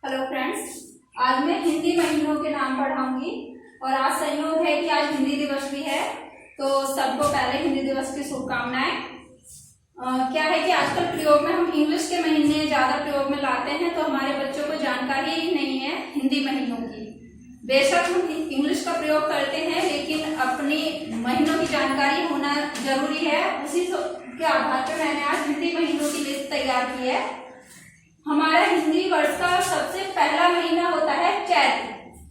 Hello friends, आज मैं हिंदी महीनों के नाम पढ़ाऊंगी और आज संयोग है कि आज हिंदी दिवस भी है, तो सबको पहले हिंदी दिवस की शुभकामनाएं। क्या है कि आजकल प्रयोग में हम इंग्लिश के महीने ज्यादा प्रयोग में लाते हैं, तो हमारे बच्चों को जानकारी ही नहीं है हिंदी महीनों की। बेशक हम इंग्लिश का प्रयोग करते हैं, लेकिन अपनी महीनों की जानकारी होना जरूरी है। उसी के आधार पर मैंने आज हिंदी महीनों की लिस्ट तैयार की है। हमारा हिंदी वर्ष का सबसे पहला महीना होता है चैत,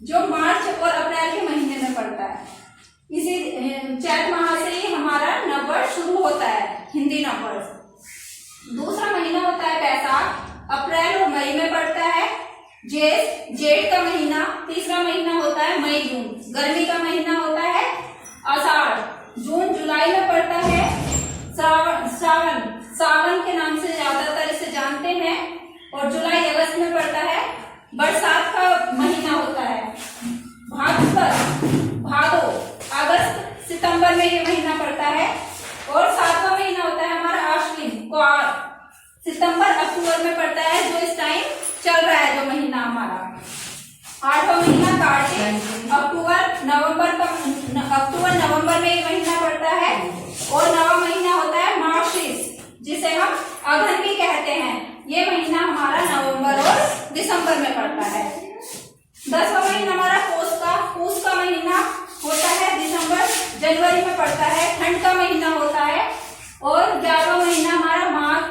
जो मार्च और अप्रैल के महीने में पड़ता है। इसी चैत माह से ही हमारा नववर्ष शुरू होता है, हिंदी नववर्ष। दूसरा महीना होता है बैसाख, अप्रैल और मई में पड़ता है। जेठ का महीना। तीसरा महीना होता है मई जून। गर्मी का महीना होता है आषाढ़। जून जुलाई में पड़ता है सावन के नाम से ज्यादातर इसे जानते हैं। और जुलाई अगस्त में पड़ता है बरसात का महीना होता है भादो। अगस्त सितंबर में ये महीना पड़ता है। और सातवां महीना होता है हमारा आश्विन, सितंबर अक्टूबर में पड़ता है, जो इस टाइम चल रहा है जो महीना हमारा। आठवां महीना कार्तिक, अक्टूबर नवंबर में ये महीना पड़ता है। और नवा महीना होता है मार्गशीर्ष, जिसे हम अघन भी कहते हैं। ये महीना हमारा नवंबर और दिसंबर में पड़ता है। 10वां महीना हमारा पूस का महीना होता है, दिसंबर जनवरी में पड़ता है, ठंड का महीना होता है। और 11वां महीना हमारा माघ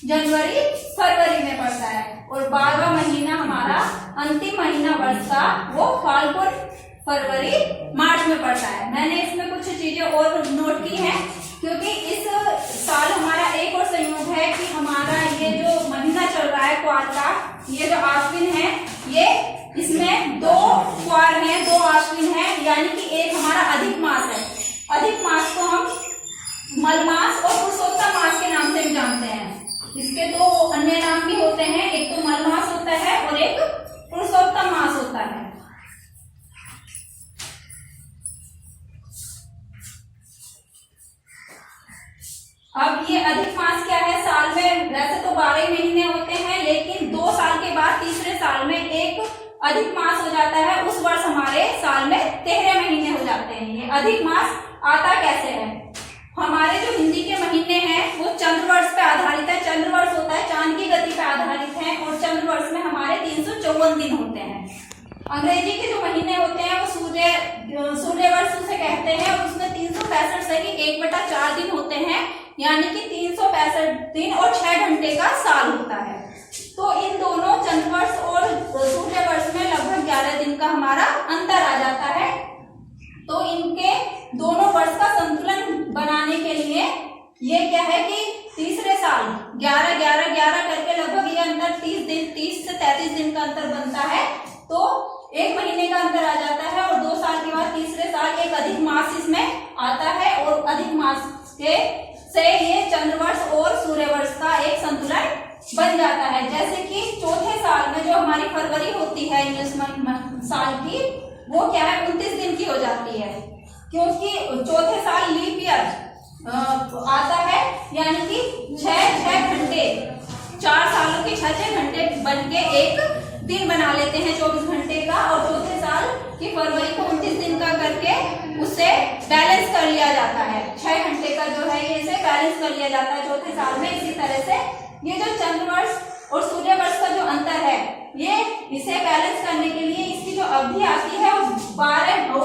जनवरी फरवरी में पड़ता है। और 12वां महीना हमारा अंतिम महीना वर्ष का, वो फाल्गुन फरवरी मार्च में पड़ता है। मैंने इसमें कुछ चीजें और नोट की हैं, क्योंकि इस साल हमारा एक और संयोग है कि हमारा ये जो महीना चल रहा है क्वार का, ये जो आश्विन है, ये इसमें 2 क्वार हैं, 2 आश्विन हैं, यानी कि एक हमारा अधिक मास है। अधिक मास को हम मलमास और पुरुषोत्तम मास के नाम से भी जानते हैं। इसके 2 अन्य नाम भी होते हैं, एक तो मलमास होता है और एक पुरुषोत्तम मास होता है। अब ये अधिक मास क्या है? साल में वैसे तो 12 महीने होते हैं, लेकिन 2 साल के बाद तीसरे साल में एक अधिक मास हो जाता है। उस वर्ष हमारे साल में 13 महीने हो जाते हैं। ये अधिक मास आता कैसे है? हमारे जो हिंदी के महीने हैं वो चंद्रवर्ष पे आधारित है। चंद्रवर्ष होता है चांद की गति पे आधारित है, और चंद्रवर्ष में हमारे 354 दिन होते हैं। अंग्रेजी के जो महीने होते हैं वो सूर्यवर्ष उसे कहते हैं, और उसमें 365 से 1/4 दिन होते हैं, यानी कि 365 दिन और 6 घंटे का साल होता है। तो इन दोनों चंद्रवर्ष और सूर्यवर्ष में लगभग 11 दिन का हमारा अंतर आ जाता है। तो इनके दोनों वर्ष का संतुलन बनाने के लिए ये क्या है कि तीसरे साल 11 करके लगभग ये अंतर 30 से 33 दिन का अंतर बनता है। तो एक महीने का अंतर आ जाता है, और 2 साल के बाद तीसरे साल एक अधिक मास इसमें आता है, और अधिक मास से ये चंद्रवर्ष और सूर्यवर्ष का एक संतुलन बन जाता है। जैसे कि चौथे साल में जो हमारी फरवरी होती है इंग्लिश साल की, वो क्या है 29 दिन की हो जाती है, क्योंकि चौथे साल लीप ईयर आता है, यानी कि 6 घंटे 4 सालों के 6 घंटे बन के एक दिन बना लेते हैं 24 घंटे का। और चौथे साल की फरवरी को 29 दिन का करके उससे बैलेंस कर लिया जाता है। 6 घंटे का जो है ये इसे बैलेंस कर लिया जाता है चौथे साल में। इसी तरह से ये जो चंद्रवर्ष और सूर्यवर्ष का जो अंतर है, ये इसे बैलेंस करने के लिए इसकी जो अवधि आती है वो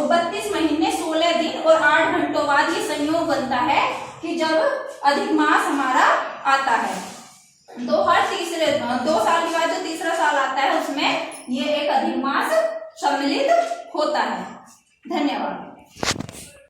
32 महीने 16 दिन और 8 घंटों बाद ये संयोग बनता है कि जब अधिक मास हमारा आता है। तो हर 2 साल के बाद जो तीसरा साल आता है, उसमें ये एक अधिक मास सम्मिलित होता है। धन्यवाद।